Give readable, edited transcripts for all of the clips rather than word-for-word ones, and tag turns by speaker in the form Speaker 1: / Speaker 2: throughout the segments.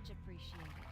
Speaker 1: Much appreciated.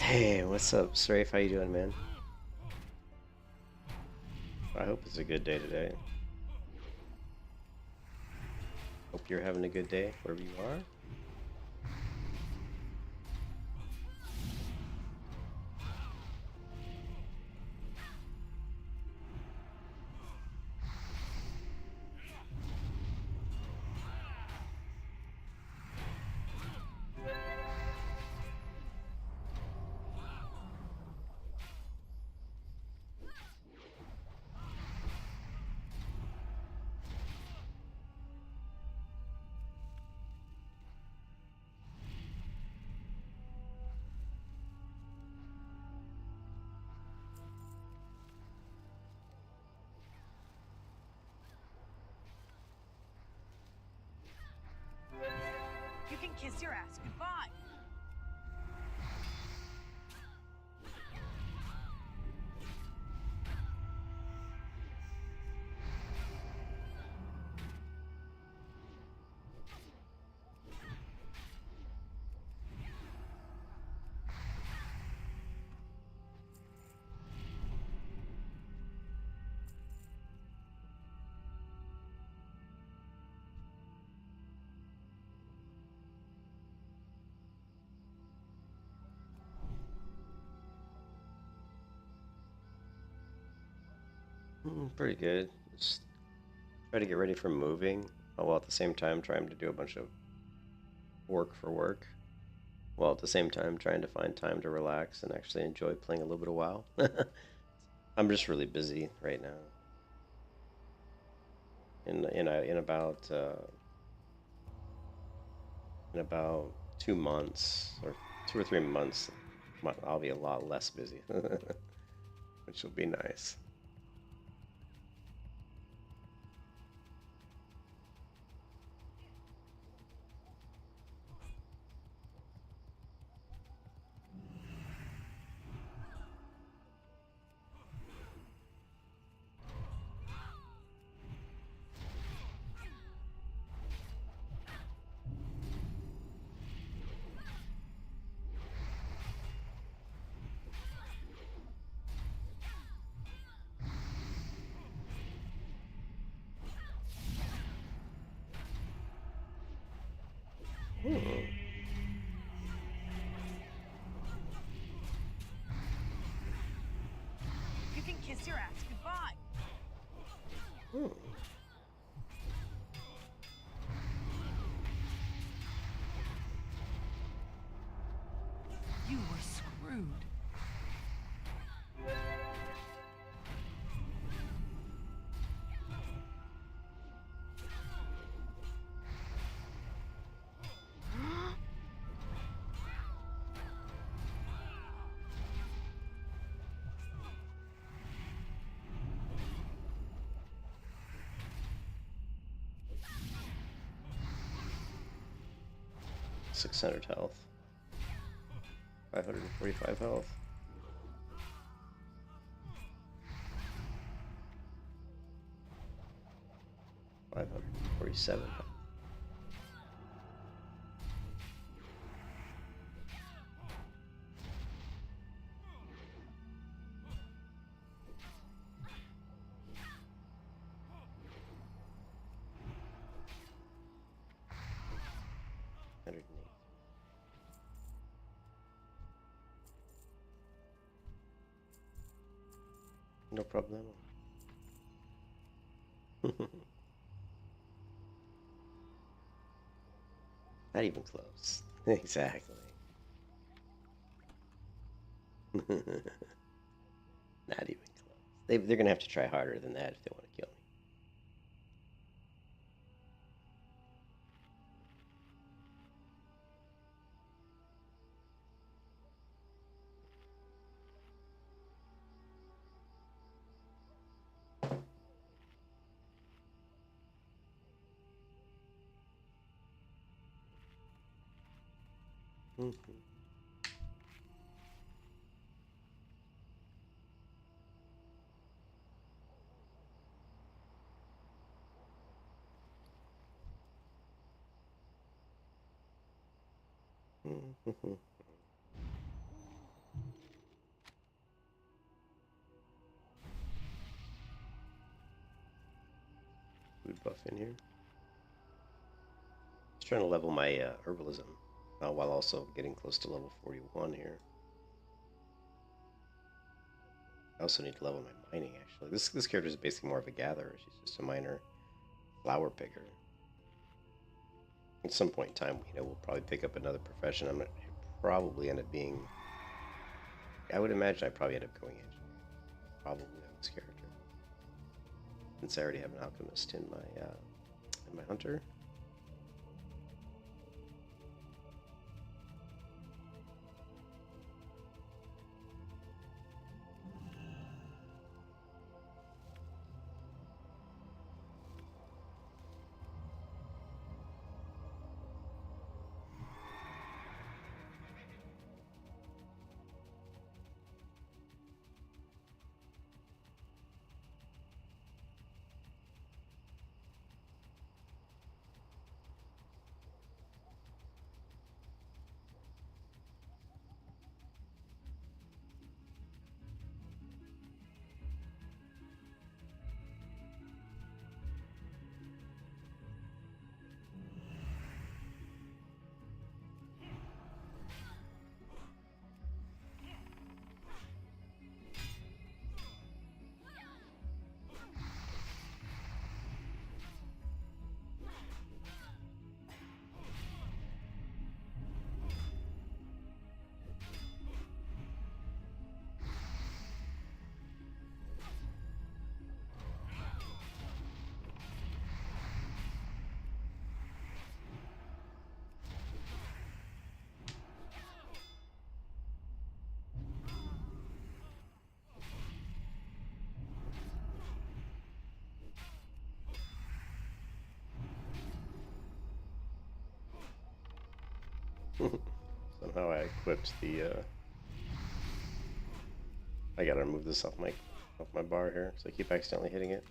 Speaker 1: Hey, what's up, Strafe? How you doing, man? I hope it's a good day today. Hope you're having a good day wherever you are.
Speaker 2: You can kiss your ass goodbye.
Speaker 1: Pretty good. Just try to get ready for moving, while at the same time trying to do a bunch of work for work, while at the same time trying to find time to relax and actually enjoy playing a little bit of WoW. I'm just really busy right now. In about 2 months or 2 or 3 months, I'll be a lot less busy, which will be nice. Hmm.
Speaker 2: You can kiss your ass goodbye.
Speaker 1: Hmm.
Speaker 2: You were screwed.
Speaker 1: 600 health. 545 health. 547 health. No problem. Not even close. Exactly. Not even close. They're gonna have to try harder than that if they want to kill me. buff in here. Just trying to level my herbalism while also getting close to level 41 here. I also need to level my mining, actually. This character is basically more of a gatherer. She's just a minor flower picker. At some point in time, we'll probably pick up another profession. I'm gonna probably end up being... I would imagine I'd probably end up going engineer. Probably on this character. Since I already have an alchemist in my hunter. Somehow I equipped the I gotta remove this off my bar here, so I keep accidentally hitting it.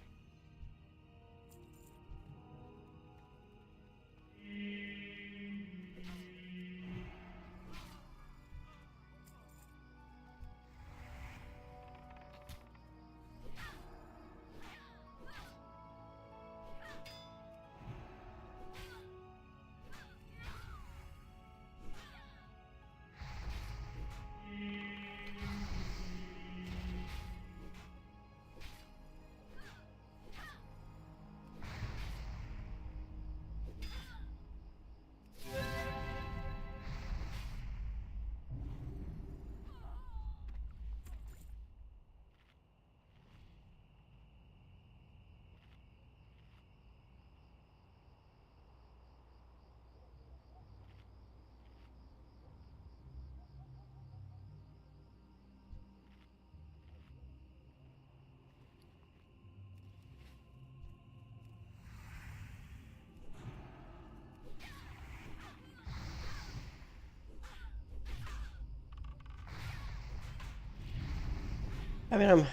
Speaker 1: I mean,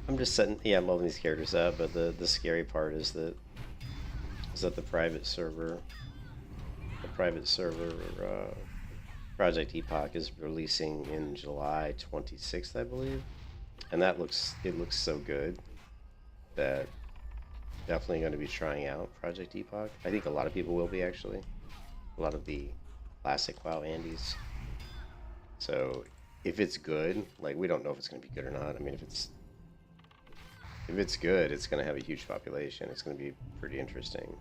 Speaker 1: I'm just setting, yeah, I'm leveling these characters up, but the scary part is that the private server, Project Epoch is releasing in July 26th, I believe, and it looks so good that definitely going to be trying out Project Epoch. I think a lot of people will be, actually, a lot of the classic WoW Andes. So if it's good, like, we don't know if it's going to be good or not. I mean, if it's good, it's going to have a huge population. It's going to be pretty interesting.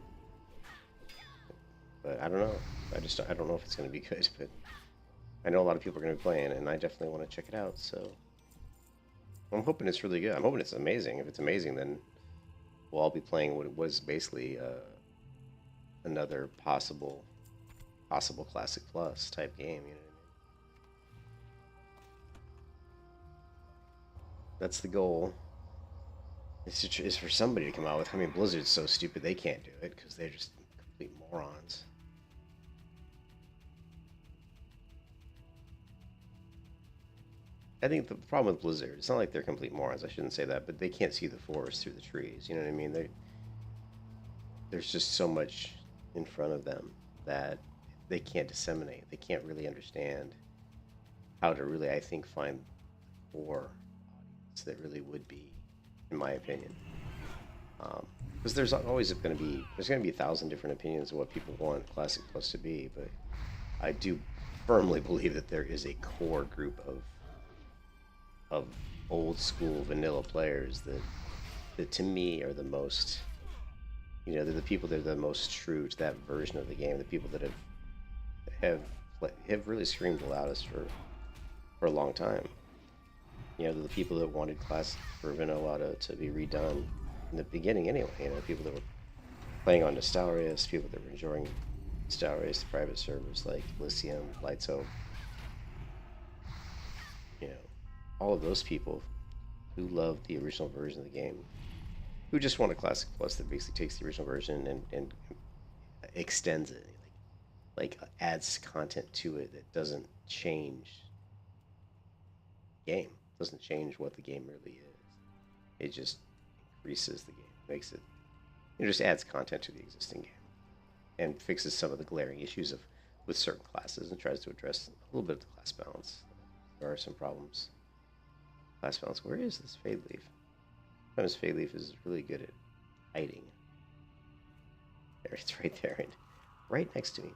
Speaker 1: But I don't know. I don't know if it's going to be good, but I know a lot of people are going to be playing, and I definitely want to check it out. So I'm hoping it's really good. I'm hoping it's amazing. If it's amazing, then we'll all be playing what was basically another possible Classic Plus type game. You know what I mean? That's the goal. It's for somebody to come out with. I mean, Blizzard's so stupid they can't do it because they're just complete morons. I think the problem with Blizzard, it's not like they're complete morons. I shouldn't say that, but they can't see the forest through the trees. You know what I mean? There's just so much in front of them that they can't disseminate. They can't really understand how to really, I think, find the core audience that really would be, in my opinion. Because there's always going to be 1,000 different opinions of what people want Classic Plus to be, but I do firmly believe that there is a core group of old school vanilla players that to me are the most, they're the people that are the most true to that version of the game, the people that have really screamed the loudest for a long time. They're the people that wanted Classic for vanilla to be redone in the beginning anyway. People that were playing on Nostalrius, people that were enjoying Nostalrius, the private servers like Elysium, Lights Hope. All of those people who love the original version of the game, who just want a Classic Plus that basically takes the original version and extends it, like adds content to it that doesn't change the game, doesn't change what the game really is. It just increases the game, makes it, it just adds content to the existing game, and fixes some of the glaring issues with certain classes and tries to address a little bit of the class balance. There are some problems. Class balance. Where is this Fade Leaf? Sometimes Fade Leaf is really good at hiding. There, it's right there, and right next to me.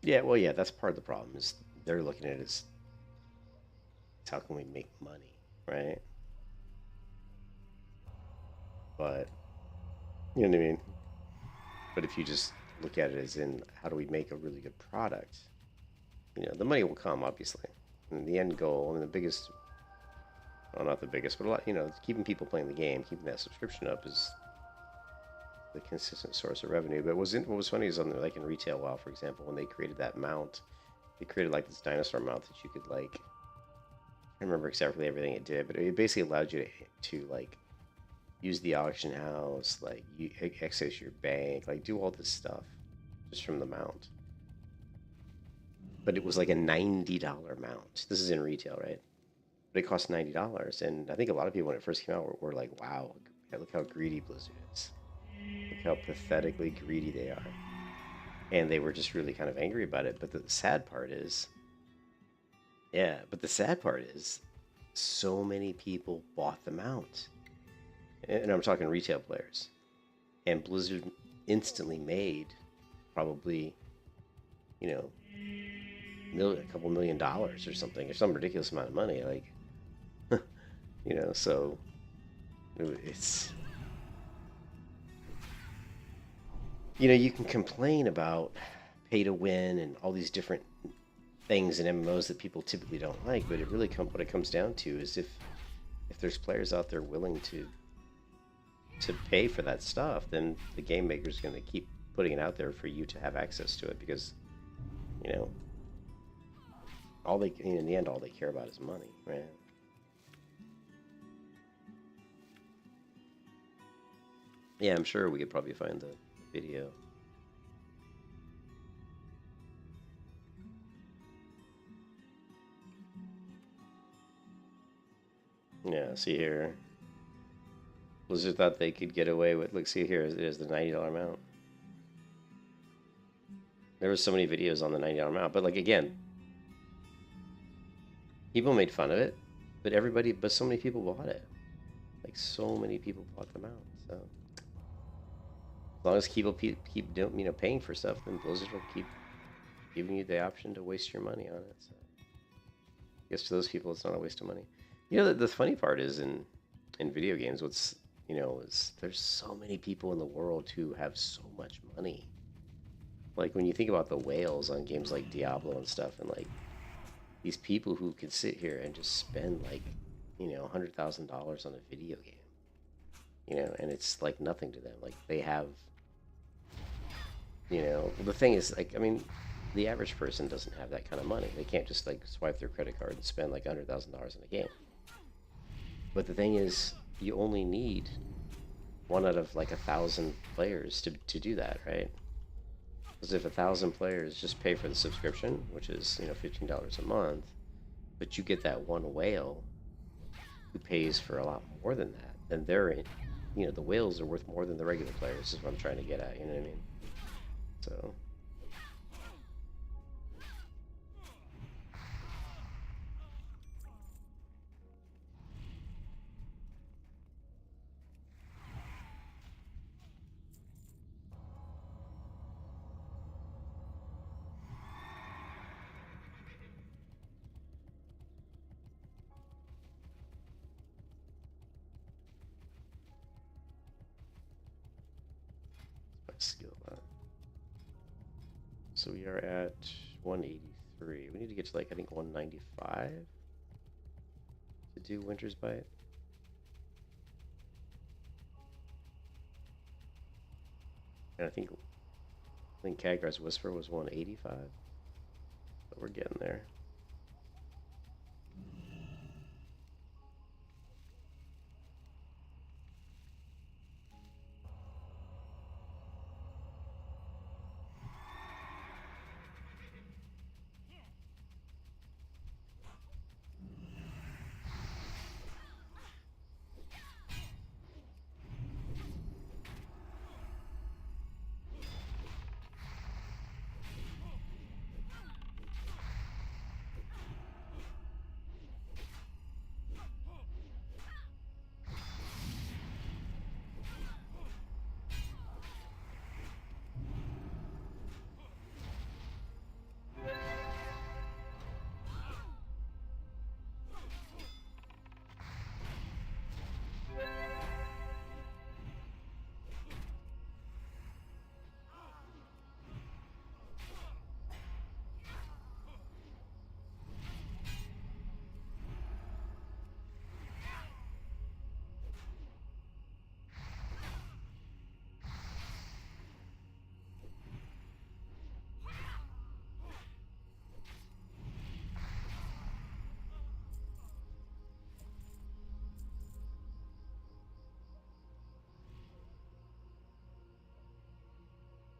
Speaker 1: Yeah, well, yeah, that's part of the problem. Is they're looking at it as how can we make money, right? But you know what I mean. But if you just look at it as in how do we make a really good product, the money will come, obviously. And the end goal, the biggest, well, not the biggest, but a lot, keeping people playing the game, keeping that subscription up is the consistent source of revenue. But what was funny is like in Retail WoW, for example, when they created that mount, they created like this dinosaur mount that you could like, I don't remember exactly everything it did, but it basically allowed you to like use the auction house, like you access your bank, like do all this stuff just from the mount. But it was like a $90 mount. This is in retail, right? But it cost $90, and I think a lot of people when it first came out were like, "Wow, look how greedy Blizzard is! Look how pathetically greedy they are!" And they were just really kind of angry about it. But the sad part is, so many people bought the mount, and I'm talking retail players, and Blizzard instantly made probably, a couple $1,000,000 or something, or some ridiculous amount of money, like, so it's, you can complain about pay to win and all these different things in MMOs that people typically don't like, but it really what it comes down to is if there's players out there willing to pay for that stuff, then the game maker's going to keep putting it out there for you to have access to it, because in the end all they care about is money, right? Yeah, I'm sure we could probably find the video. Yeah, see here. Blizzard thought they could get away with, look, see here, it is the $90 amount. There were so many videos on the $90 amount, but like, again, people made fun of it, but so many people bought it. Like, so many people bought them out, so as long as people keep doing, paying for stuff, then Blizzard will keep giving you the option to waste your money on it. So I guess to those people, it's not a waste of money. The funny part is in video games, what's is there's so many people in the world who have so much money. Like when you think about the whales on games like Diablo and stuff, and like these people who can sit here and just spend like $100,000 on a video game, and it's like nothing to them. Like they have, the thing is, like, the average person doesn't have that kind of money. They can't just like swipe their credit card and spend like $100,000 in a game. But the thing is, you only need 1 out of like 1,000 players to do that, right? Because if 1,000 players just pay for the subscription, which is $15 a month, but you get that one whale who pays for a lot more than that, then they're in, the whales are worth more than the regular players, is what I'm trying to get at, you know what I mean? So skill that. So we are at 183. We need to get to like I think 195 to do Winter's Bite. And I think Khaggar's Whisper was 185. But we're getting there.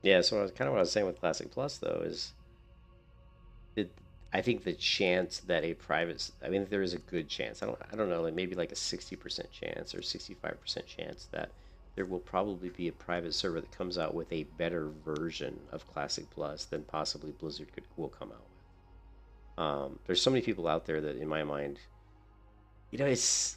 Speaker 1: Yeah, so kind of what I was saying with Classic Plus though is it, I think the chance that a private, I mean, there is a good chance. I don't know, like maybe like a 60% chance or 65% chance that there will probably be a private server that comes out with a better version of Classic Plus than possibly Blizzard will come out with. There's so many people out there that, in my mind, it's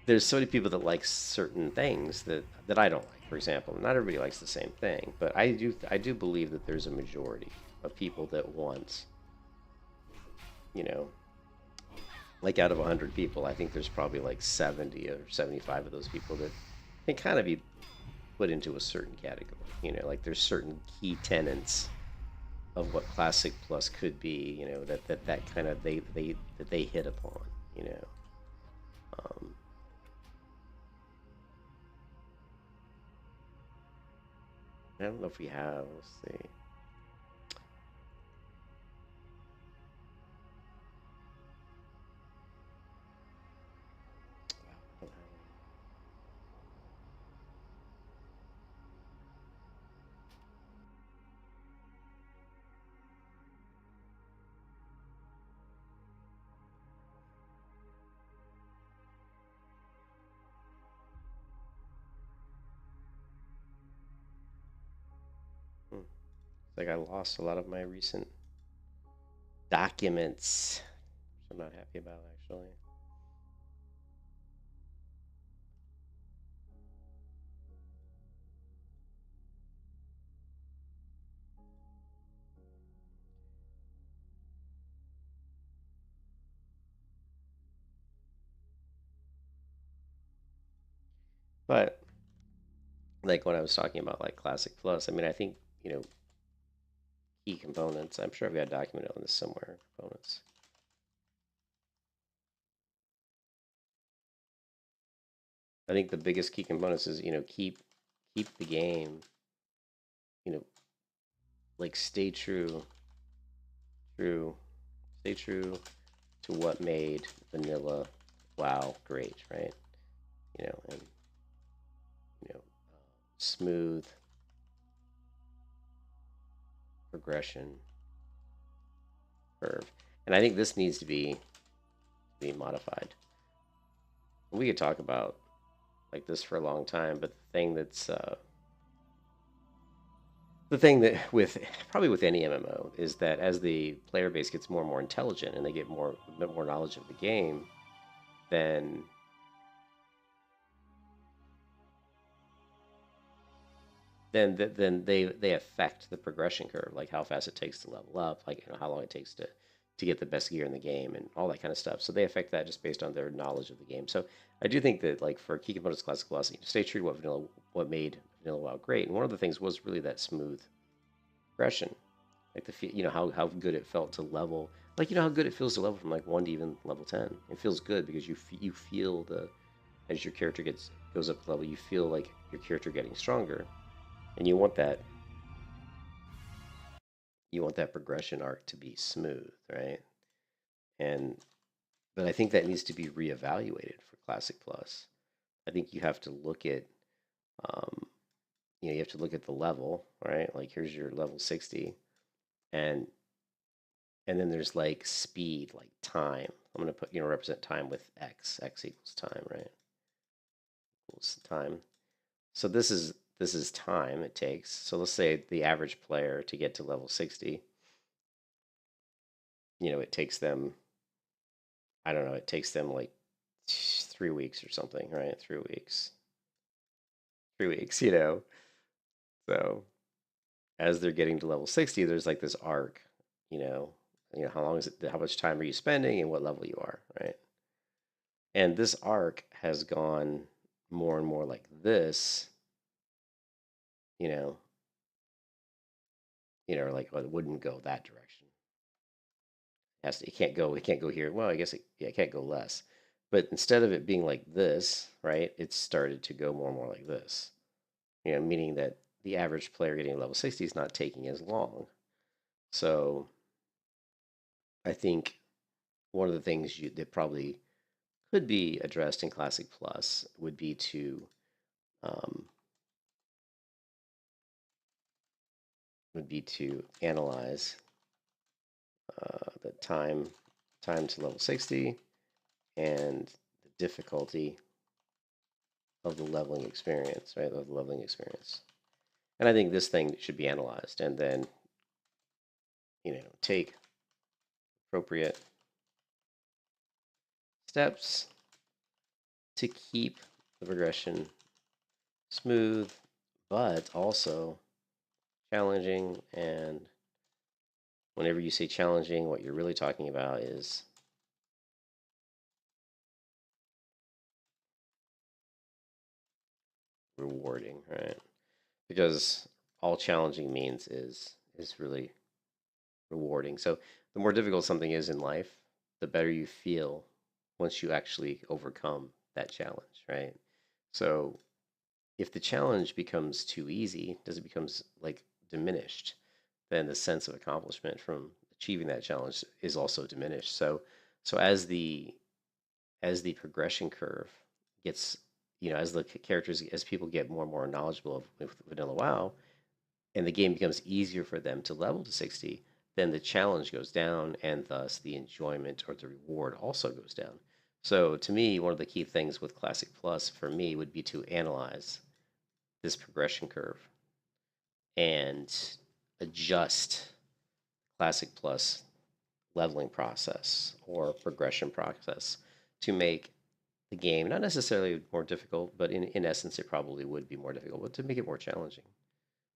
Speaker 1: there's so many people that like certain things that I don't like. For example, not everybody likes the same thing, but I do believe that there's a majority of people that want, you know, like out of 100 people, I think there's probably like 70 or 75 of those people that can kind of be put into a certain category. Like there's certain key tenets of what Classic Plus could be. That kind of they hit upon. You know. Um, I don't know if we have. Let's see. Wow, I don't have any. It's like I lost a lot of my recent documents, which I'm not happy about actually. But like when I was talking about like Classic Plus, I mean, I think key components. I'm sure I've got a document on this somewhere. Components. I think the biggest key components is keep the game, you know, like true, stay true to what made vanilla WoW great, right? And smooth progression curve. And I think this needs to be modified. We could talk about like this for a long time, but the thing that with probably with any MMO is that as the player base gets more and more intelligent and they get more knowledge of the game, then then they affect the progression curve, like how fast it takes to level up, like how long it takes to get the best gear in the game and all that kind of stuff. So they affect that just based on their knowledge of the game. So I do think that like for key components classic plus, stay true to what made Vanilla WoW great. And one of the things was really that smooth progression, like how good it felt to level, like how good it feels to level from like 1 to even level 10. It feels good because you feel the as your character goes up level, you feel like your character getting stronger, and you want that progression arc to be smooth, right? And but I think that needs to be reevaluated for Classic Plus. I think you have to look at um, you have to look at the level, right? Like here's your level 60, and then there's like speed, like time. I'm gonna put represent time with x. X equals time, right? Equals time. So this is time it takes. So let's say the average player to get to level 60, it takes them, I don't know, it takes them like 3 weeks or something, right? 3 weeks. 3 weeks. So as they're getting to level 60, there's like this arc, how long is it, how much time are you spending and what level you are, right? And this arc has gone more and more like this, you know, like it wouldn't go that direction. It can't go here. Well, I guess it can't go less. But instead of it being like this, right, it's started to go more and more like this. Meaning that the average player getting level 60 is not taking as long. So I think one of the things that probably could be addressed in Classic Plus would be to um, analyze the time to level 60 and the difficulty of the leveling experience, right? Of the leveling experience. And I think this thing should be analyzed and then, take appropriate steps to keep the progression smooth, but also challenging. And whenever you say challenging, what you're really talking about is rewarding, right? Because all challenging means is really rewarding. So the more difficult something is in life, the better you feel once you actually overcome that challenge, right? So if the challenge becomes too easy, does it becomes like diminished, then the sense of accomplishment from achieving that challenge is also diminished. So as the progression curve gets, as the characters, as people get more and more knowledgeable of Vanilla WoW, and the game becomes easier for them to level to 60, then the challenge goes down, and thus the enjoyment or the reward also goes down. So to me, one of the key things with Classic Plus for me would be to analyze this progression curve and adjust Classic Plus leveling process or progression process to make the game not necessarily more difficult, but in essence, it probably would be more difficult, but to make it more challenging.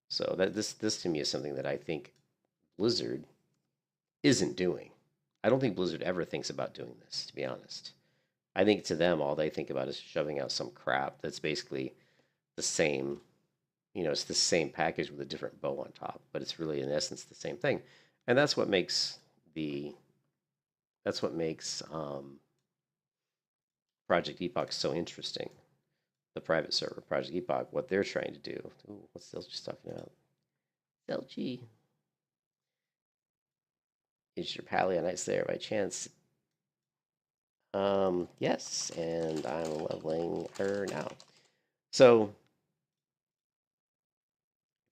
Speaker 1: So that this to me is something that I think Blizzard isn't doing. I don't think Blizzard ever thinks about doing this, to be honest. I think to them, all they think about is shoving out some crap that's basically the same. It's the same package with a different bow on top, but it's really in essence the same thing, and the that's what makes Project Epoch so interesting. The private server, Project Epoch, what they're trying to do. Ooh, what's Zelchi talking about? Zelchi, is your Paladin there by chance? Yes, and I'm leveling her now. So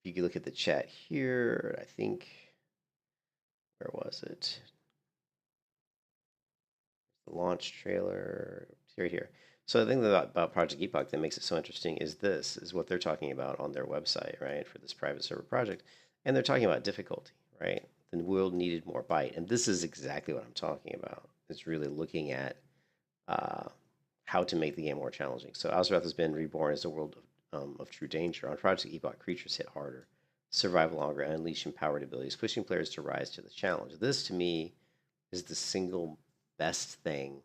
Speaker 1: if you look at the chat here, I think, where was it? The launch trailer, right here. So the thing about Project Epoch that makes it so interesting is what they're talking about on their website, right, for this private server project. And they're talking about difficulty, right? The world needed more bite. And this is exactly what I'm talking about. It's really looking at uh, how to make the game more challenging. So Azeroth has been reborn as a world of true danger. On Project Epoch, creatures hit harder, survive longer, and unleash empowered abilities, pushing players to rise to the challenge. This, to me, is the single best thing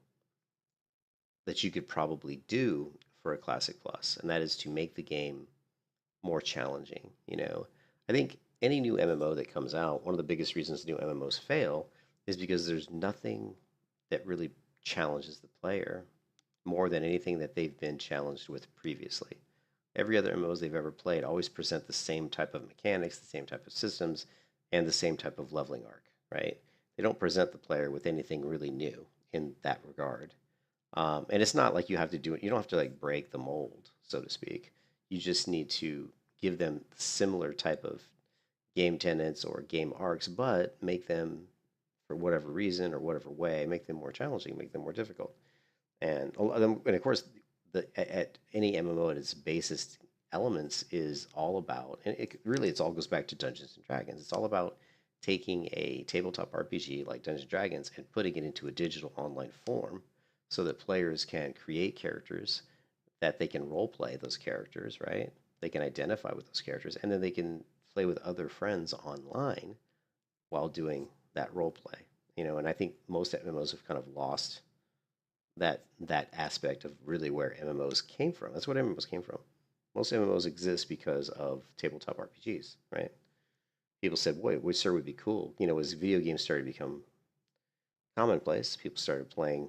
Speaker 1: that you could probably do for a Classic Plus, and that is to make the game more challenging. I think any new MMO that comes out, one of the biggest reasons new MMOs fail is because there's nothing that really challenges the player more than anything that they've been challenged with previously. Every other MMOs they've ever played always present the same type of mechanics, the same type of systems, and the same type of leveling arc, right? They don't present the player with anything really new in that regard. And it's not like you have to do it. You don't have to like break the mold, so to speak. You just need to give them similar type of game tenets or game arcs, but make them, for whatever reason or whatever way, make them more challenging, make them more difficult. And of course, at any MMO at its basest elements is all about, and it all goes back to Dungeons and Dragons. It's all about taking a tabletop RPG like Dungeons and Dragons and putting it into a digital online form so that players can create characters, that they can role play those characters, right? They can identify with those characters, and then they can play with other friends online while doing that role play. And I think most MMOs have kind of lost that aspect of really where MMOs came from. That's what MMOs came from. Most MMOs exist because of tabletop RPGs, right? People said, "Boy, which sir would be cool?" As video games started to become commonplace, people started playing,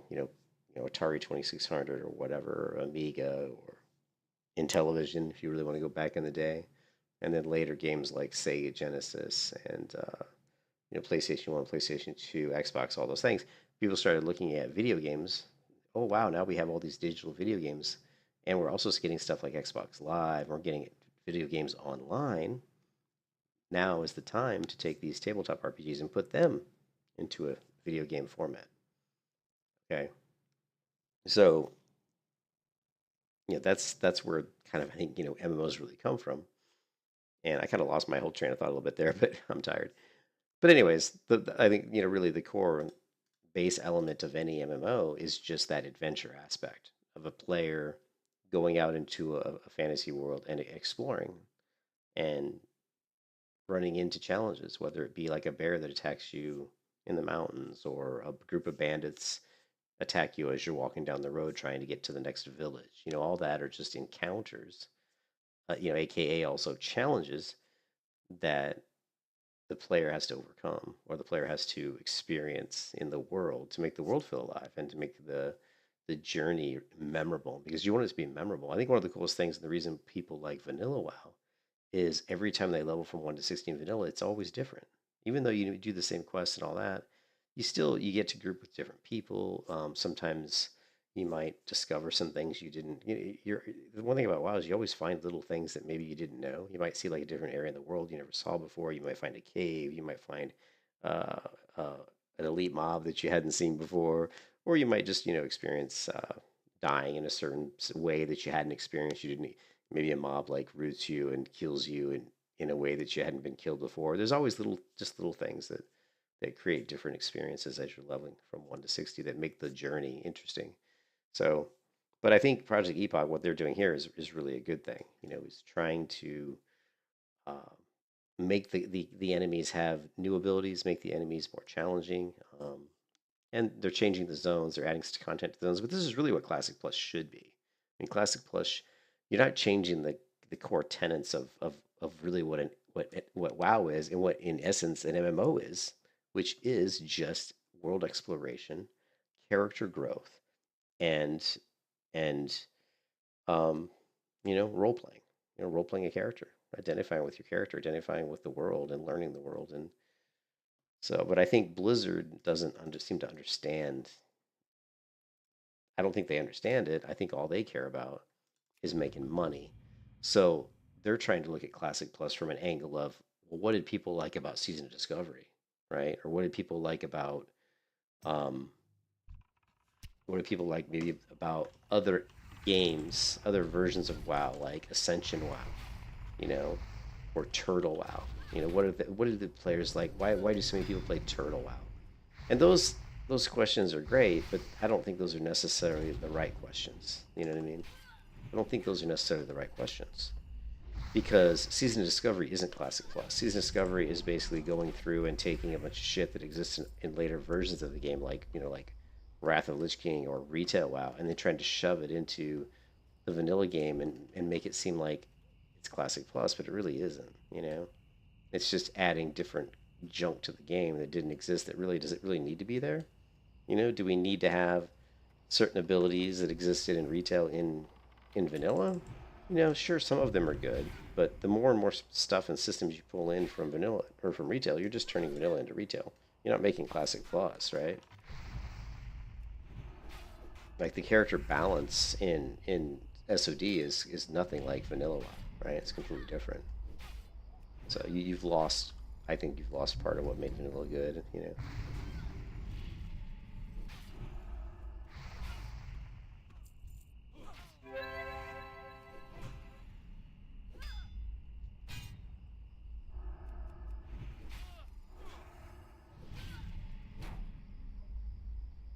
Speaker 1: Atari 2600 or whatever, or Amiga, or Intellivision, if you really want to go back in the day, and then later games like Sega Genesis and PlayStation 1, PlayStation 2, Xbox, all those things. People started looking at video games. Oh wow, now we have all these digital video games, and we're also getting stuff like Xbox Live. We're getting video games online. Now is the time to take these tabletop RPGs and put them into a video game format. Okay, so that's where kind of I think MMOs really come from. And I kind of lost my whole train of thought a little bit there, but I'm tired. But anyways, I think really the core base element of any MMO is just that adventure aspect of a player going out into a fantasy world and exploring and running into challenges, whether it be like a bear that attacks you in the mountains or a group of bandits attack you as you're walking down the road trying to get to the next village. All that are just encounters, aka also challenges that the player has to overcome or the player has to experience in the world to make the world feel alive and to make the journey memorable, because you want it to be memorable. I think one of the coolest things, and the reason people like vanilla WoW, is every time they level from 1 to 16 vanilla, it's always different. Even though you do the same quests and all that, you get to group with different people. Sometimes you might discover some things you didn't. The one thing about WoW is you always find little things that maybe you didn't know. You might see like a different area in the world you never saw before. You might find a cave. You might find uh, an elite mob that you hadn't seen before, or you might just experience dying in a certain way that you hadn't experienced. You didn't. Maybe a mob like roots you and kills you in a way that you hadn't been killed before. There's always little things that create different experiences as you're leveling from 1 to 60 that make the journey interesting. So, but I think Project Epoch, what they're doing here is really a good thing. Is trying to uh, make the enemies have new abilities, make the enemies more challenging, and they're changing the zones. They're adding content to the zones. But this is really what Classic Plus should be. I mean, Classic Plus, you're not changing the core tenets of really what WoW is and what in essence an MMO is, which is just world exploration, character growth, and and role playing. Role playing a character, identifying with your character, identifying with the world, and learning the world. And so, but I think Blizzard doesn't seem to understand. I don't think they understand it. I think all they care about is making money. So they're trying to look at Classic Plus from an angle of, well, what did people like about Season of Discovery, right? Or what did people like about um, what do people like maybe about other games, other versions of WoW, like Ascension WoW, you know, or Turtle WoW? What do the players like? Why do so many people play Turtle WoW? And those questions are great, but I don't think those are necessarily the right questions. You know what I mean? I don't think those are necessarily the right questions. because Season of Discovery isn't Classic Plus. Season of Discovery is basically going through and taking a bunch of shit that exists in later versions of the game, like like Wrath of the Lich King or Retail WoW, and then trying to shove it into the vanilla game and make it seem like it's Classic Plus, but it really isn't. It's just adding different junk to the game that didn't exist. That really does it really need to be there? Do we need to have certain abilities that existed in retail in vanilla? Sure, some of them are good, but the more and more stuff and systems you pull in from vanilla or from retail, you're just turning vanilla into retail. You're not making Classic Plus, right? Like the character balance in SOD is nothing like vanilla WoW, right? It's completely different. So you've lost. I think you've lost part of what made vanilla good.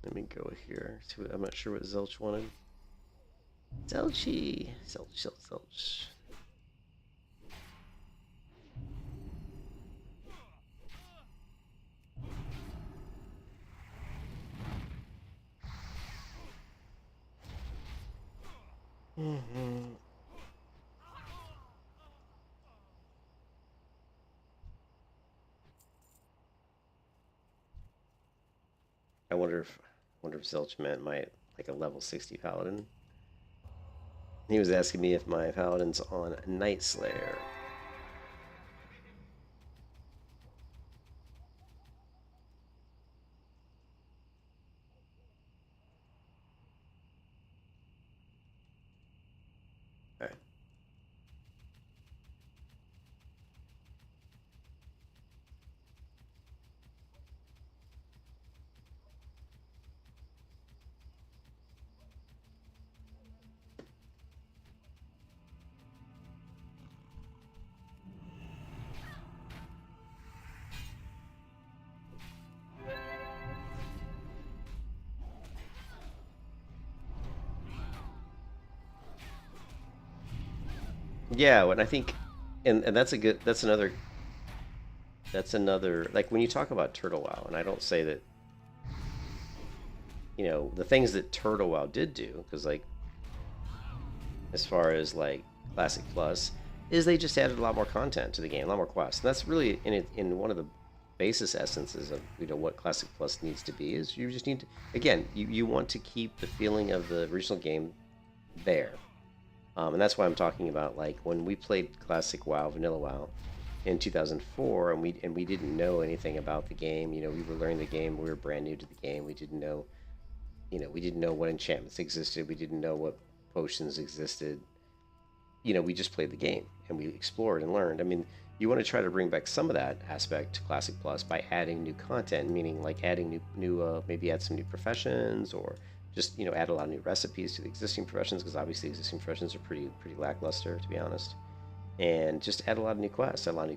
Speaker 1: Let me go here. I'm not sure what Zelch wanted. Zelchy. Zelch. Mm-hmm. I wonder if Zelch meant like a level 60 paladin. He was asking me if my paladin's on Night Slayer. All right. Yeah, and I think, and that's another like when you talk about Turtle WoW, and I don't say that the things that Turtle WoW did do, because like as far as like Classic Plus, is they just added a lot more content to the game, a lot more quests, and that's really in one of the basis essences of what Classic Plus needs to be is you just need to again you want to keep the feeling of the original game there. And that's why I'm talking about like when we played Classic WoW, Vanilla WoW, in 2004, and we didn't know anything about the game. We were learning the game. We were brand new to the game. We didn't know what enchantments existed. We didn't know what potions existed. We just played the game and we explored and learned. I mean, you want to try to bring back some of that aspect to Classic Plus by adding new content, meaning like adding maybe add some new professions or just add a lot of new recipes to the existing professions because obviously existing professions are pretty lackluster, to be honest. And just add a lot of new quests, add a lot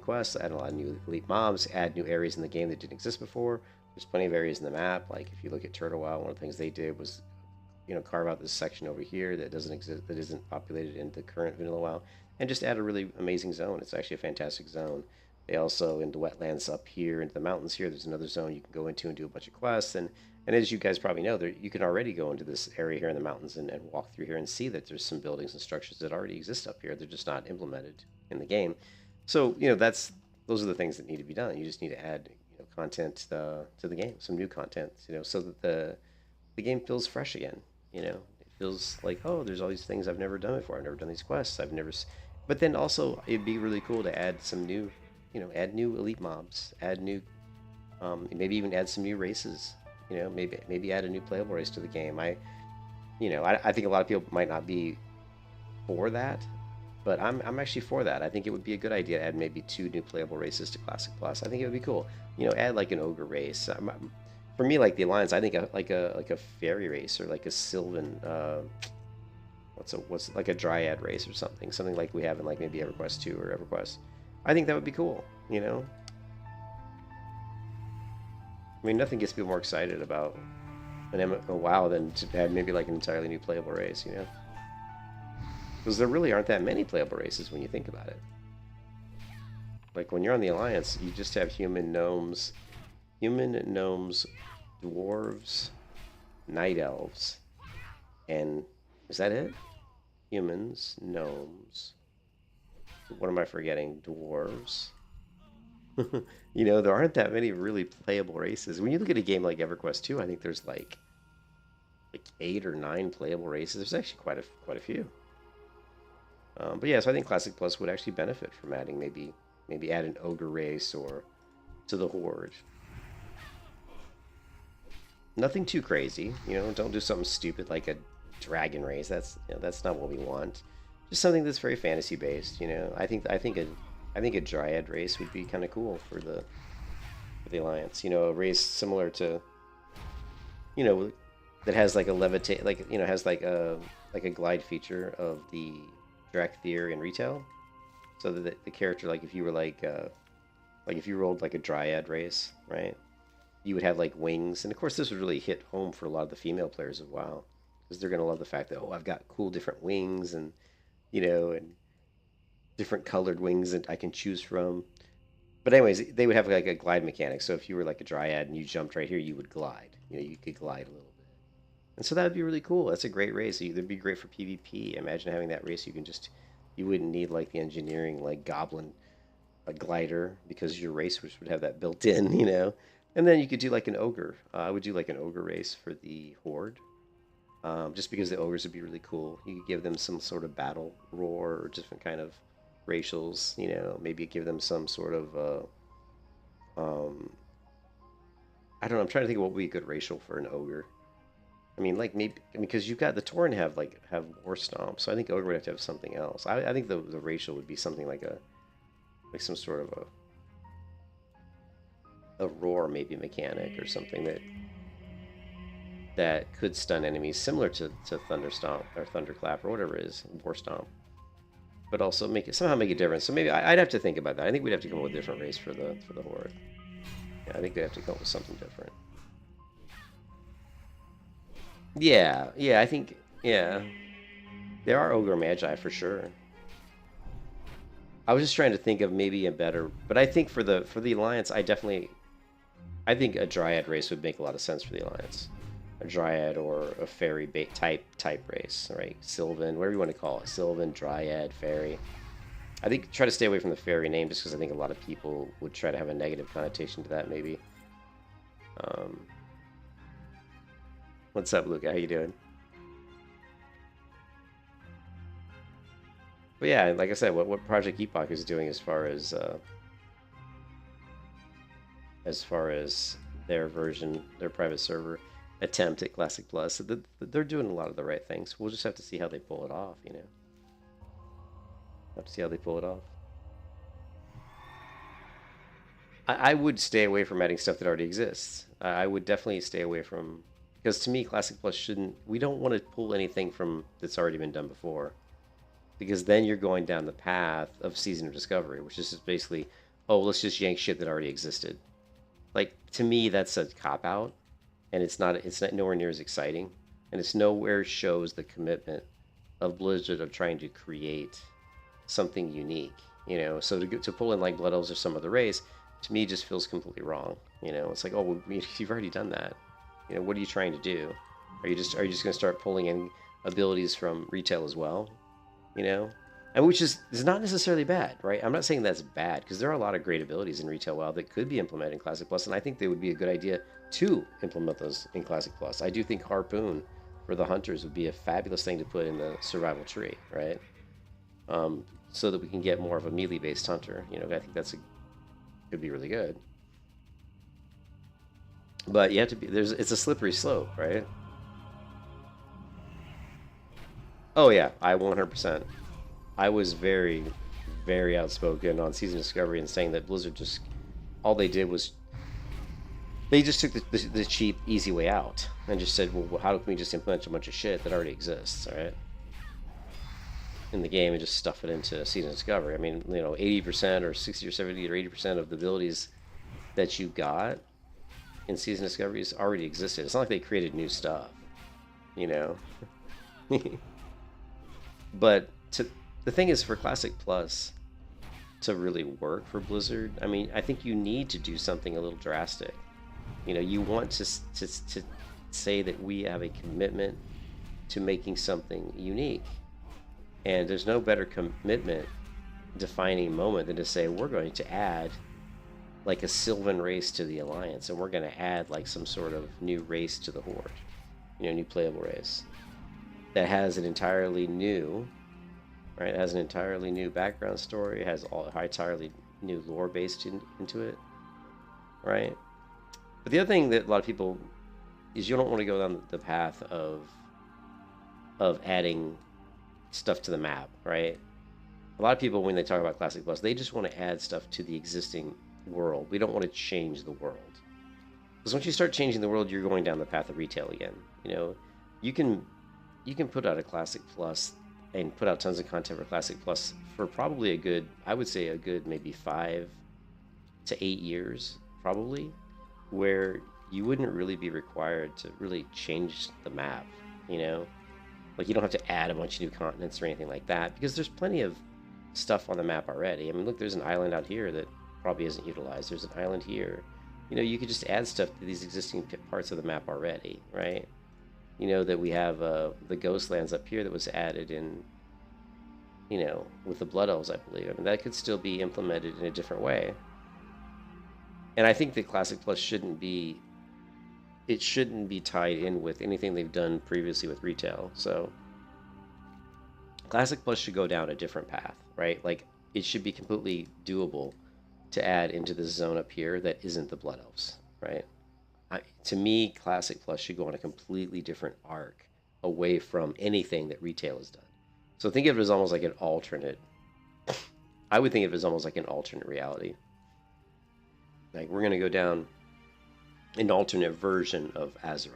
Speaker 1: of new elite mobs, add new areas in the game that didn't exist before. There's plenty of areas in the map. Like if you look at Turtle WoW, one of the things they did was carve out this section over here that doesn't exist, that isn't populated in the current vanilla WoW, and just add a really amazing zone. It's actually a fantastic zone. They also, in the wetlands up here, into the mountains here, there's another zone you can go into and do a bunch of quests. And as you guys probably know, you can already go into this area here in the mountains and walk through here and see that there's some buildings and structures that already exist up here. They're just not implemented in the game. So those are the things that need to be done. You just need to add content to the game, some new content, so that the game feels fresh again. It feels like, oh, there's all these things I've never done before. I've never done these quests. But then also it'd be really cool to add some new, add new elite mobs, add new, maybe even add some new races. Maybe add a new playable race to the game. I think a lot of people might not be for that, but I'm actually for that. I think it would be a good idea to add maybe 2 new playable races to Classic Plus. I think it would be cool. Add like an ogre race. For me, like the Alliance, I think like a fairy race or like a Sylvan. What's like a Dryad race or something like we have in like maybe EverQuest 2 or EverQuest. I think that would be cool. I mean, nothing gets people more excited about a WoW than to add maybe like an entirely new playable race. Because there really aren't that many playable races when you think about it. Like, when you're on the Alliance, you just have human gnomes, dwarves, night elves, and is that it? Humans, gnomes. What am I forgetting? Dwarves. You know, there aren't that many really playable races. When you look at a game like EverQuest 2, I think there's like 8 or 9 playable races. There's actually quite a few. But yeah, so I think Classic Plus would actually benefit from adding maybe add an ogre race or to the horde. Nothing too crazy, you know. Don't do something stupid like a dragon race. That's not what we want. Just something that's very fantasy based. You know, I think a dryad race would be kind of cool for the Alliance. You know, a race similar to, you know, that has like a levitate, like, you know, has like a glide feature of the Drakthir in retail, so that the character, like if you were like if you rolled like a dryad race, right, you would have like wings, and of course this would really hit home for a lot of the female players of WoW, because they're gonna love the fact that, oh, I've got cool different wings, and you know, and different colored wings that I can choose from. But anyways, they would have like a glide mechanic. So if you were like a dryad and you jumped right here, you would glide. You know, you could glide a little bit. And so that would be really cool. That's a great race. It'd be great for PvP. Imagine having that race. You wouldn't need like the engineering, like goblin, a glider, because your race would have that built in, you know. And then you could do like an ogre. I would do like an ogre race for the horde. Just because the ogres would be really cool. You could give them some sort of battle roar or different kind of racials, you know, maybe give them some sort of I don't know, I'm trying to think of what would be a good racial for an ogre. I mean, like maybe, because you've got the Tauren have war stomp, so I think ogre would have to have something else. I think the racial would be something like some sort of a roar, maybe mechanic or something that could stun enemies, similar to Thunder Stomp or Thunderclap or whatever it is, War Stomp, but also somehow make a difference. So maybe I'd have to think about that. I think we'd have to come up with a different race for the horde. Yeah, I think they'd have to come up with something different. Yeah, I think, yeah, there are ogre magi for sure. I was just trying to think of maybe a better, but I think for the Alliance, I think a dryad race would make a lot of sense for the Alliance. A dryad or a fairy type race, right? Sylvan, whatever you want to call it. Sylvan, dryad, fairy. I think try to stay away from the fairy name, just because I think a lot of people would try to have a negative connotation to that, maybe. What's up, Luca? How you doing? But yeah, like I said, what Project Epoch is doing as far as their version, their private server attempt at Classic Plus, they're doing a lot of the right things. We'll just have to see how they pull it off, you know. Have to see how they pull it off. I would stay away from adding stuff that already exists. I would definitely stay away from, because to me, Classic Plus we don't want to pull anything from that's already been done before, because then you're going down the path of Season of Discovery, which is just basically, oh, let's just yank shit that already existed. Like, to me, that's a cop-out, and it's not nowhere near as exciting, and it's nowhere shows the commitment of Blizzard of trying to create something unique, you know. So to pull in like Blood Elves or some other race, to me, just feels completely wrong, you know. It's like, oh, well, you've already done that, you know. What are you trying to do? Are you just going to start pulling in abilities from retail as well, you know? And which is not necessarily bad, right? I'm not saying that's bad, because there are a lot of great abilities in retail WoW that could be implemented in Classic Plus, and I think they would be a good idea to implement those in Classic Plus. I do think Harpoon for the hunters would be a fabulous thing to put in the survival tree, right? So that we can get more of a melee-based hunter. You know, I think could be really good. But you have to be, it's a slippery slope, right? Oh yeah, I 100%. I was very, very outspoken on Season Discovery and saying that Blizzard all they did was, they just took the cheap, easy way out and just said, well, how can we just implement a bunch of shit that already exists, right? In the game, and just stuff it into Season Discovery. I mean, you know, 80% or 60 or 70 or 80% of the abilities that you got in Season Discoveries already existed. It's not like they created new stuff, you know? But to the thing is, for Classic Plus to really work for Blizzard, I mean, I think you need to do something a little drastic. You know, you want to say that we have a commitment to making something unique, and there's no better commitment defining moment than to say we're going to add like a Sylvan race to the Alliance, and we're going to add like some sort of new race to the Horde, you know, new playable race that has an entirely new, right? It has an entirely new background story. It has all entirely new lore based into it, right? But the other thing that a lot of people is you don't want to go down the path of adding stuff to the map, right? A lot of people, when they talk about Classic Plus, they just want to add stuff to the existing world. We don't want to change the world, because once you start changing the world, you're going down the path of retail again. You know, you can put out a Classic Plus and put out tons of content for Classic Plus for probably a good, I would say a good maybe 5 to 8 years, probably, where you wouldn't really be required to really change the map, you know? Like, you don't have to add a bunch of new continents or anything like that, because there's plenty of stuff on the map already. I mean, look, there's an island out here that probably isn't utilized. There's an island here. You know, you could just add stuff to these existing parts of the map already, right? You know, that we have the Ghostlands up here that was added in, you know, with the Blood Elves, I believe. I mean, that could still be implemented in a different way. And I think that Classic Plus shouldn't be tied in with anything they've done previously with retail. So Classic Plus should go down a different path, right? Like, it should be completely doable to add into this zone up here that isn't the Blood Elves, right? To me, Classic Plus should go on a completely different arc away from anything that retail has done. So think of it as almost like an alternate. I would think of it as almost like an alternate reality. Like, we're going to go down an alternate version of Azeroth,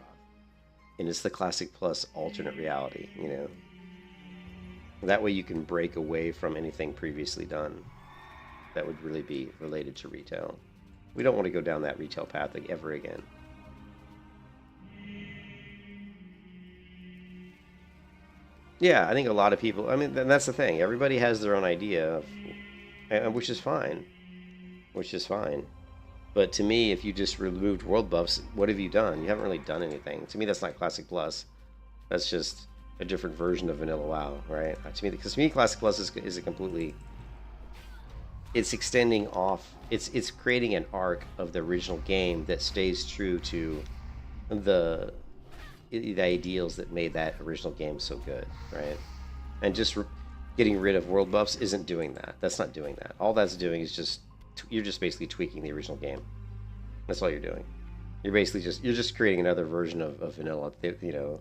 Speaker 1: and it's the Classic Plus alternate reality, you know? That way you can break away from anything previously done that would really be related to retail. We don't want to go down that retail path like ever again. Yeah, I think a lot of people, I mean, that's the thing. Everybody has their own idea of, which is fine. Which is fine. But to me, if you just removed world buffs, what have you done? You haven't really done anything. To me, that's not Classic Plus. That's just a different version of Vanilla WoW, right? To me, because to me, Classic Plus is a completely, it's extending off, it's creating an arc of the original game that stays true to the ideals that made that original game so good, right? And just getting rid of world buffs isn't doing that. That's not doing that. All that's doing is just, you're just basically tweaking the original game. That's all you're doing. You're basically just creating another version of vanilla, you know,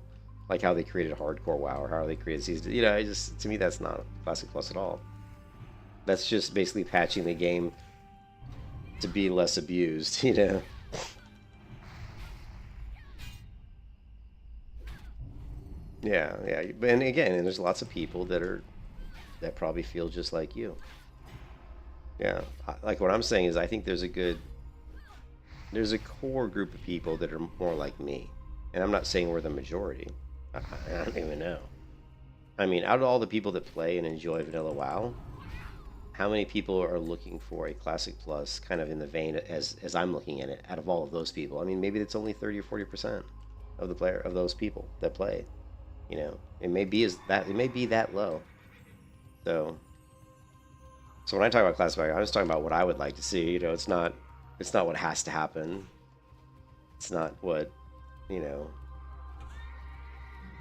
Speaker 1: like how they created hardcore WoW or how they created season. You know, to me, that's not Classic Plus at all. That's just basically patching the game to be less abused, you know. Yeah, and again, and there's lots of people that probably feel just like you. Yeah, like what I'm saying is, I think there's a core group of people that are more like me, and I'm not saying we're the majority. I don't even know. I mean, out of all the people that play and enjoy Vanilla WoW, how many people are looking for a Classic Plus kind of in the vein as I'm looking at it? Out of all of those people, I mean, maybe it's only 30 or 40% of those people that play. You know, it may be that low. So when I talk about Classic, I'm just talking about what I would like to see. You know, it's not what has to happen. It's not what, you know.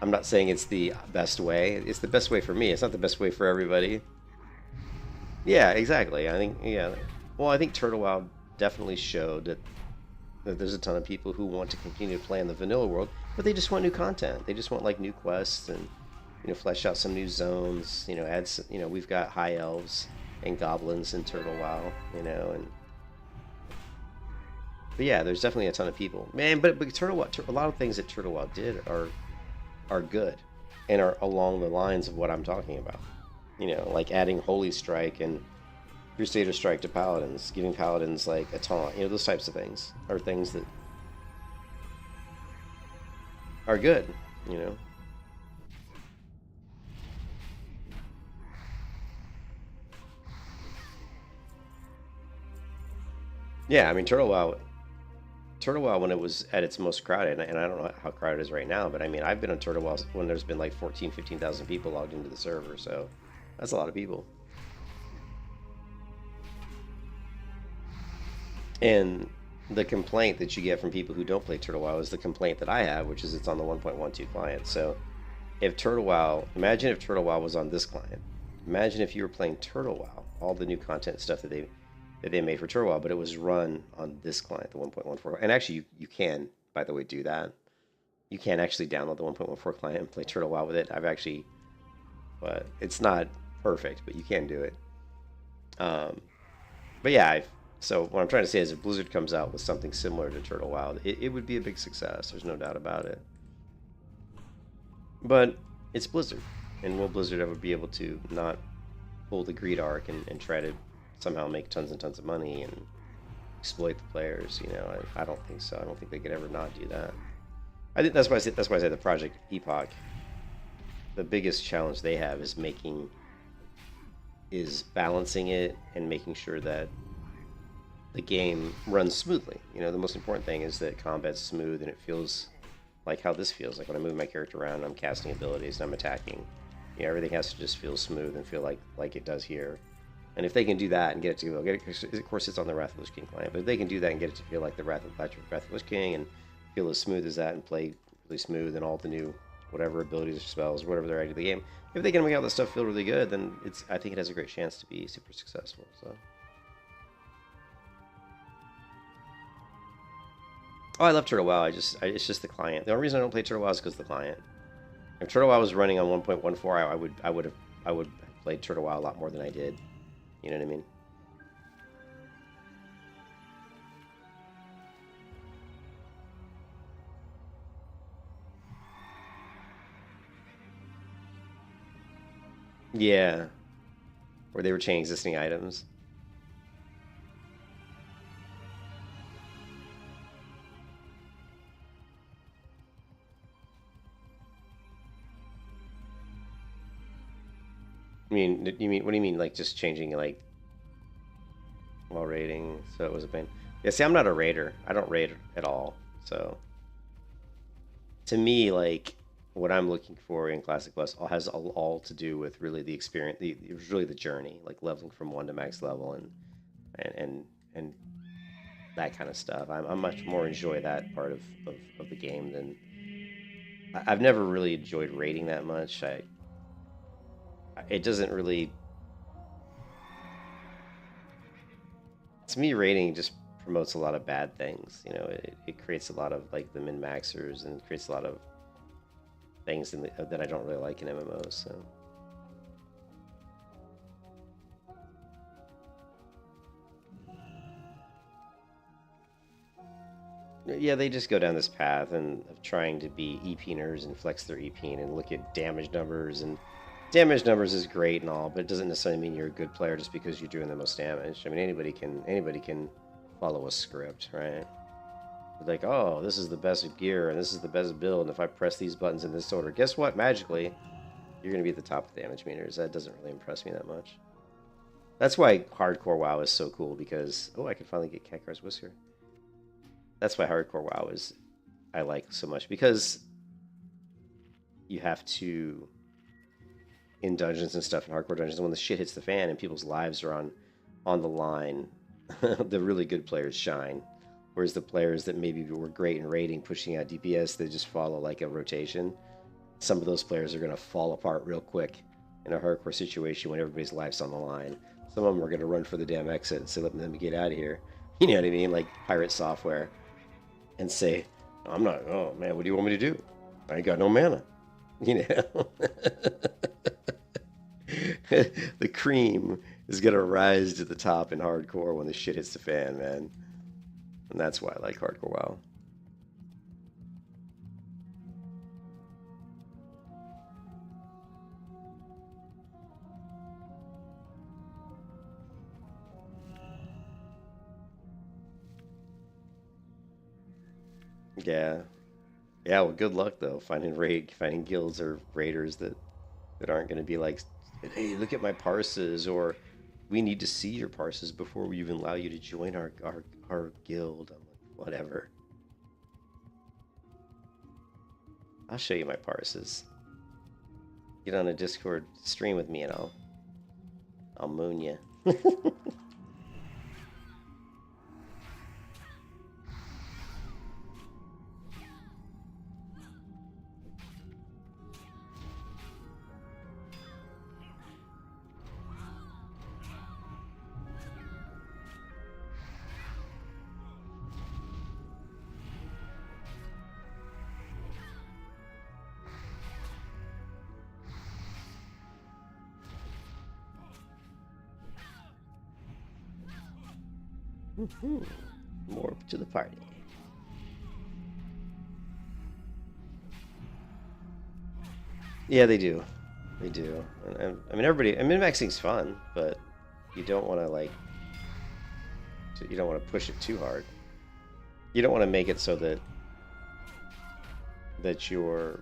Speaker 1: I'm not saying it's the best way. It's the best way for me. It's not the best way for everybody. Yeah, exactly. I think, yeah. Well, I think Turtle WoW definitely showed that there's a ton of people who want to continue to play in the vanilla world, but they just want new content. They just want like new quests and, you know, flesh out some new zones. You know, add some, you know, we've got high elves and goblins in Turtle WoW. You know, but yeah, there's definitely a ton of people, man. But Turtle WoW, a lot of things that Turtle WoW did are good, and are along the lines of what I'm talking about. You know, like adding Holy Strike and Crusader Strike to Paladins, giving Paladins like a taunt. You know, those types of things are things that are good. You know. Yeah, I mean Turtle Wow when it was at its most crowded, and I don't know how crowded it is right now, but I mean I've been on Turtle Wow when there's been like 14, 15,000 people logged into the server, so that's a lot of people. And the complaint that you get from people who don't play Turtle Wow is the complaint that I have, which is it's on the 1.12 client. So if Turtle Wow, imagine if Turtle Wow was on this client. Imagine if you were playing Turtle Wow, all the new content stuff that they made for Turtle Wow, but it was run on this client, the 1.14. And actually, you can, by the way, do that. You can actually download the 1.14 client and play Turtle Wow with it. I've actually, but it's not perfect, but you can do it. Um, but yeah, so what I'm trying to say is if Blizzard comes out with something similar to Turtle Wow, it would be a big success. There's no doubt about it. But it's Blizzard, and will Blizzard ever be able to not pull the greed arc and try to somehow make tons and tons of money and exploit the players? You know, I don't think so. I don't think they could ever not do that. I think that's why I say the Project Epoch. The biggest challenge they have is balancing it and making sure that the game runs smoothly. You know, the most important thing is that combat's smooth and it feels like how this feels. Like when I move my character around, I'm casting abilities and I'm attacking. You know, everything has to just feel smooth and feel like it does here. And if they can do that and get it to get it, of course it's on the Wrath of the Lich King client, but if they can do that and get it to feel like the Wrath of the Lich King and feel as smooth as that and play really smooth and all the new whatever abilities or spells, whatever they're adding to the game, if they can make all this stuff feel really good, then I think it has a great chance to be super successful. So. Oh, I love Turtle Wow. It's just the client. The only reason I don't play Turtle Wow is because of the client. If Turtle Wow was running on 1.14, I would have played Turtle Wow a lot more than I did. You know what I mean? Yeah, where they were changing existing items. I mean, what do you mean, like just changing like while raiding? So it was a pain. Yeah, see, I'm not a raider. I don't raid at all. So to me, like what I'm looking for in Classic Plus has all to do with really the experience. It was really the journey, like leveling from 1 to max level and and that kind of stuff. I much more enjoy that part of the game than I've never really enjoyed raiding that much. It doesn't really, to me, raiding just promotes a lot of bad things. You know, it creates a lot of like the min maxers and creates a lot of things that I don't really like in MMOs. So yeah, they just go down this path and of trying to be EP-ners and flex their EP and look at damage numbers, and damage numbers is great and all, but it doesn't necessarily mean you're a good player just because you're doing the most damage. I mean, anybody can follow a script, right? Like, oh, this is the best gear and this is the best build, and if I press these buttons in this order, guess what? Magically, you're going to be at the top of the damage meters. That doesn't really impress me that much. That's why hardcore WoW is so cool because, oh, I can finally get Kakar's Whisker. That's why hardcore WoW is I like so much, because you have to, in dungeons and stuff, in hardcore dungeons, when the shit hits the fan and people's lives are on the line, the really good players shine. Whereas the players that maybe were great in raiding, pushing out DPS, they just follow like a rotation. Some of those players are going to fall apart real quick in a hardcore situation when everybody's life's on the line. Some of them are going to run for the damn exit and say, let me get out of here. You know what I mean? Like pirate software. And say, I'm not, oh man, what do you want me to do? I ain't got no mana. You know? The cream is going to rise to the top in hardcore when the shit hits the fan, man. And that's why I like hardcore WoW. Yeah. Yeah, well, good luck though finding guilds or raiders that aren't going to be like, hey, look at my parses, or we need to see your parses before we even allow you to join our guild. I'm like, whatever. I'll show you my parses. Get on a Discord stream with me and I'll moon you. More to the party. Yeah, they do. They do. And I mean, everybody. I mean, min-maxing's fun, but you don't want to like. You don't want to push it too hard. You don't want to make it so that you're.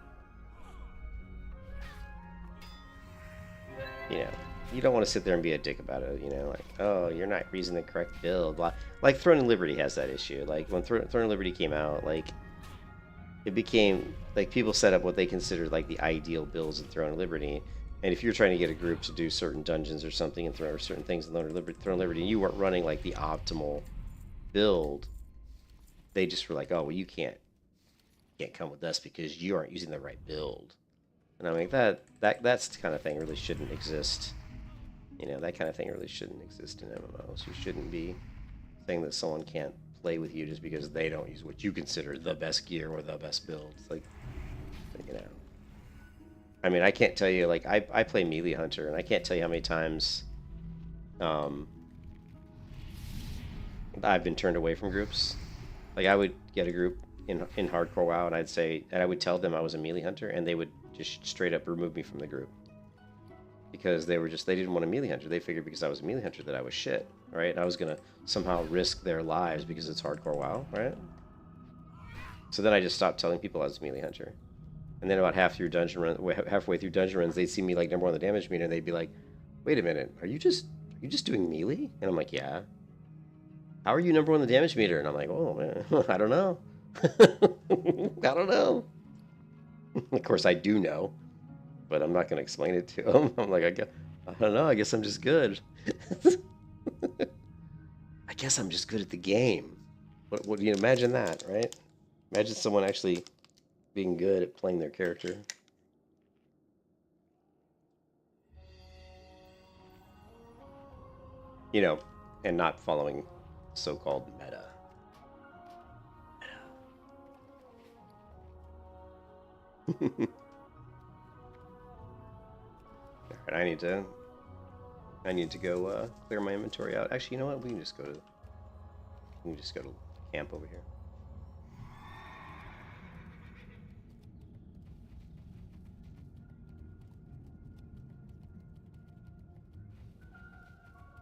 Speaker 1: You know. You don't want to sit there and be a dick about it, you know, like, oh, you're not using the correct build. Like, Throne and Liberty has that issue. Like, when Throne and Liberty came out, like, it became, like, people set up what they considered, like, the ideal builds in Throne and Liberty. And if you're trying to get a group to do certain dungeons or something and throw certain things in Throne and Liberty, and you weren't running, like, the optimal build, they just were like, oh, well, you can't come with us because you aren't using the right build. And I mean, that's the kind of thing really shouldn't exist. You know, that kind of thing really shouldn't exist in MMOs. You shouldn't be saying that someone can't play with you just because they don't use what you consider the best gear or the best build. It's like, you know. I mean, I can't tell you, like, I play Melee Hunter, and I can't tell you how many times I've been turned away from groups. Like, I would get a group in Hardcore WoW, and I would tell them I was a Melee Hunter, and they would just straight up remove me from the group. Because they didn't want a Melee Hunter. They figured because I was a Melee Hunter that I was shit, right? I was going to somehow risk their lives because it's Hardcore WoW, right? So then I just stopped telling people I was a Melee Hunter. And then about halfway through dungeon runs, they'd see me like number 1 on the damage meter, and they'd be like, wait a minute, are you just doing melee? And I'm like, yeah. How are you number 1 on the damage meter? And I'm like, oh man, I don't know. I don't know. Of course I do know. But I'm not going to explain it to him. I'm like, I don't know. I guess I'm just good. I guess I'm just good at the game. What do you imagine that, right? Imagine someone actually being good at playing their character. You know, and not following so-called meta. Alright, I need to go clear my inventory out. Actually, you know what? We can just go to camp over here.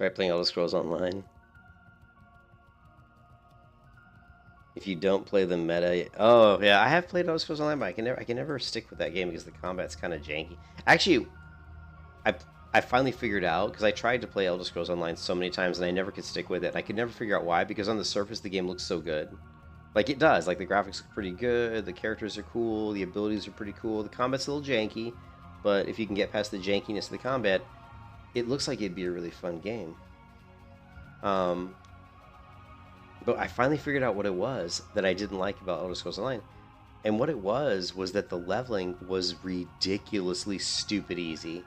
Speaker 1: Alright, playing Elder Scrolls Online. If you don't play the meta, oh yeah, I have played Elder Scrolls Online, but I can never stick with that game because the combat's kind of janky. Actually, I finally figured out, because I tried to play Elder Scrolls Online so many times and I never could stick with it. And I could never figure out why, because on the surface the game looks so good. Like it does, like the graphics look pretty good, the characters are cool, the abilities are pretty cool, the combat's a little janky, but if you can get past the jankiness of the combat, it looks like it'd be a really fun game. But I finally figured out what it was that I didn't like about Elder Scrolls Online. And what it was that the leveling was ridiculously stupid easy.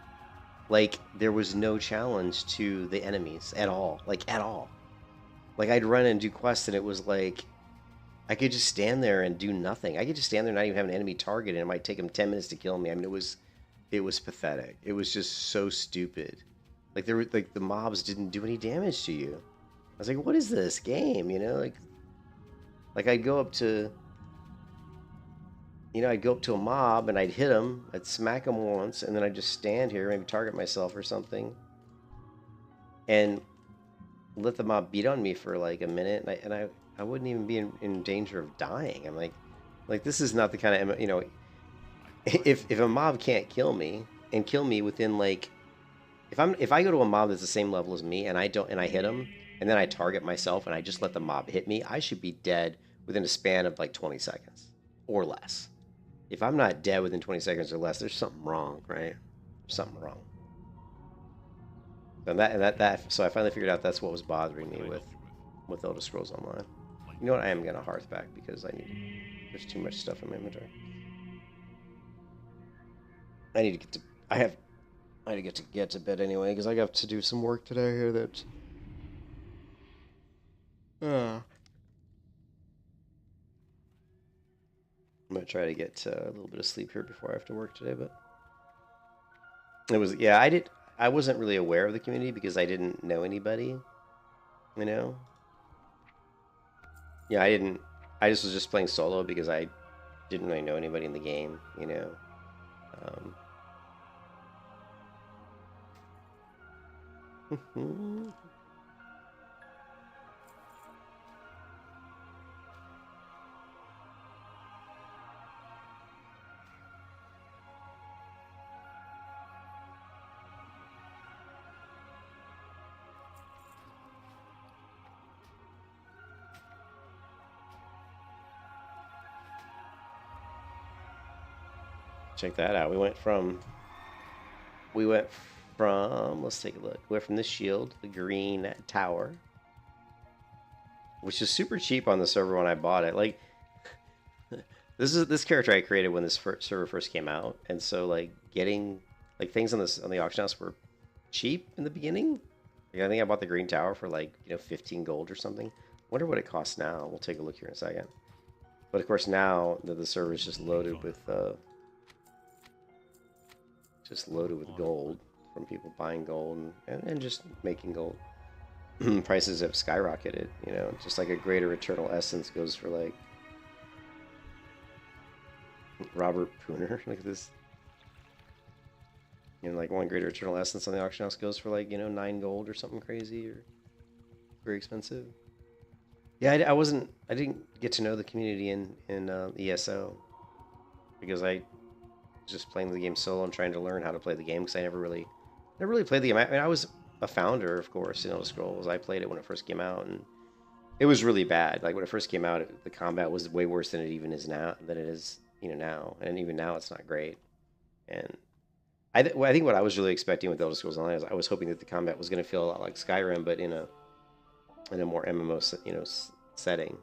Speaker 1: Like, there was no challenge to the enemies at all. Like, at all. Like, I'd run and do quests, and it was like, I could just stand there and do nothing. I could just stand there and not even have an enemy target, and it might take them 10 minutes to kill me. I mean, it was pathetic. It was just so stupid. Like, the mobs didn't do any damage to you. I was like, what is this game, you know? Like I'd go up to... You know, I'd go up to a mob and I'd hit him, I'd smack him once, and then I'd just stand here, maybe target myself or something, and let the mob beat on me for like a minute, and I wouldn't even be in danger of dying. I'm like this is not the kind of, you know, if a mob can't kill me and kill me within like if I go to a mob that's the same level as me and I hit them and then I target myself and I just let the mob hit me, I should be dead within a span of like 20 seconds or less. If I'm not dead within 20 seconds or less, there's something wrong, right? There's something wrong. So I finally figured out that's what was bothering me with Elder Scrolls Online. You know what? I am gonna hearth back because there's too much stuff in my inventory. I need to get to I need to get to bed anyway because I got to do some work today here that I'm gonna try to get a little bit of sleep here before I have to work today, but it was yeah, I wasn't really aware of the community because I didn't know anybody, you know. Yeah, I just was just playing solo because I didn't really know anybody in the game, you know. Check that out. We went from let's take a look. We went from this shield, the green tower, which is super cheap on the server when I bought it. Like this character I created when this server first came out, and so like getting like things on the auction house were cheap in the beginning. Like, I think I bought the green tower for like 15 gold or something. Wonder what it costs now. We'll take a look here in a second. But of course now that the server is just loaded with gold from people buying gold and just making gold. Prices have skyrocketed, just like a greater eternal essence goes for like Robert Pooner. Look at this. Like one greater eternal essence on the auction house goes for like 9 gold or something crazy or very expensive. Yeah, I didn't get to know the community in ESO because I just playing the game solo and trying to learn how to play the game because I never really played the game. I mean, I was a founder, of course, in Elder Scrolls. I played it when it first came out, and it was really bad. Like when it first came out, the combat was way worse than it even is now. Than it is, now, and even now, it's not great. And I think what I was really expecting with Elder Scrolls Online is I was hoping that the combat was going to feel a lot like Skyrim, but in a more MMO, setting.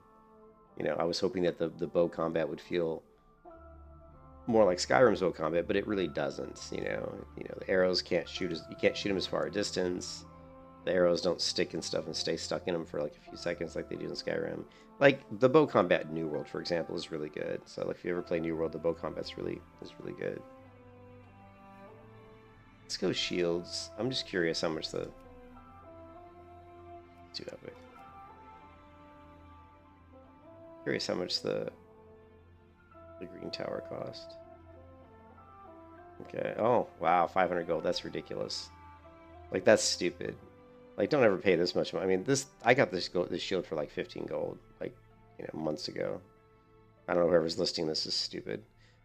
Speaker 1: I was hoping that the bow combat would feel more like Skyrim's bow combat, but it really doesn't. The arrows can't shoot you can't shoot them as far a distance. The arrows don't stick and stuff and stay stuck in them for like a few seconds like they do in Skyrim. Like the bow combat in New World, for example, is really good. So like, if you ever play New World, the bow combat's really good. Let's go shields. I'm just curious how much let's do that quick. Curious how much the green tower cost. Okay. Oh, wow. 500 gold. That's ridiculous. Like, that's stupid. Like, don't ever pay this much money. I mean, I got this shield for like 15 gold, like, months ago. I don't know, whoever's listing this is stupid.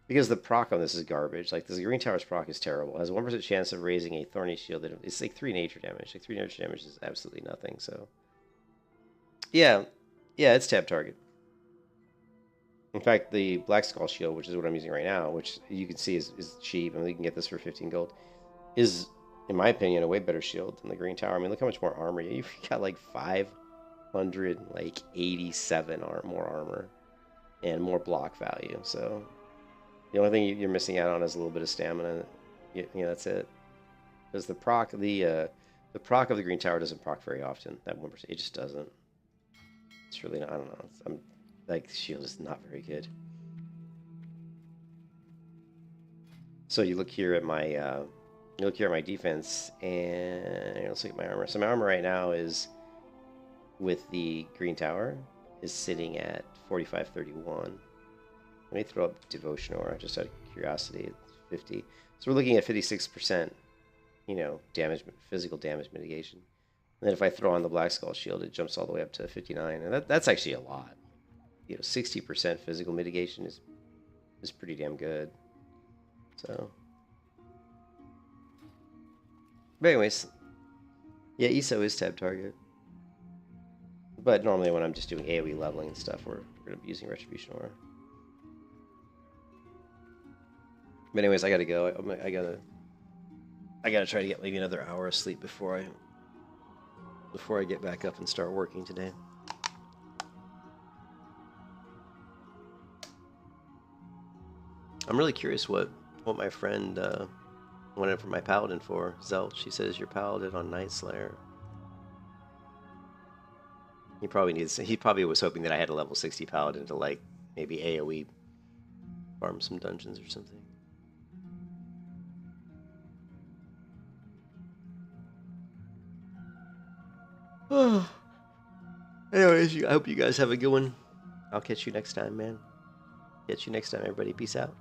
Speaker 1: Because the proc on this is garbage. Like, the green tower's proc is terrible. It has a 1% chance of raising a thorny shield. It's like 3 nature damage. Like, 3 nature damage is absolutely nothing, so. Yeah. Yeah, it's tab target. In fact, the Black Skull shield, which is what I'm using right now, which you can see is cheap, and you can get this for 15 gold, is, in my opinion, a way better shield than the Green Tower. I mean, look how much more armor. You've got like 587 more armor and more block value. So the only thing you're missing out on is a little bit of stamina. That's it. Because the proc of the Green Tower doesn't proc very often. That 1%, it just doesn't. It's really not. I don't know. Like, the shield is not very good. So you look here at my defense, and let's look at my armor. So my armor right now is, with the green tower, is sitting at 4531. Let me throw up devotion aura just out of curiosity. It's 50. So we're looking at 56%, damage, physical damage mitigation. And then if I throw on the Black Skull shield, it jumps all the way up to 59, and that's actually a lot. 60% physical mitigation is pretty damn good. So But anyways, yeah, ESO is tab target. But normally when I'm just doing AoE leveling and stuff, we're going to be using Retribution Aura. But anyways, I gotta go. I gotta try to get maybe another hour of sleep before I get back up and start working today. I'm really curious what my friend went in for my Paladin for. Zelt, she says your Paladin on Night Slayer. He probably was hoping that I had a level 60 Paladin to like maybe AoE farm some dungeons or something. Anyways, I hope you guys have a good one. I'll catch you next time, man. Catch you next time, everybody. Peace out.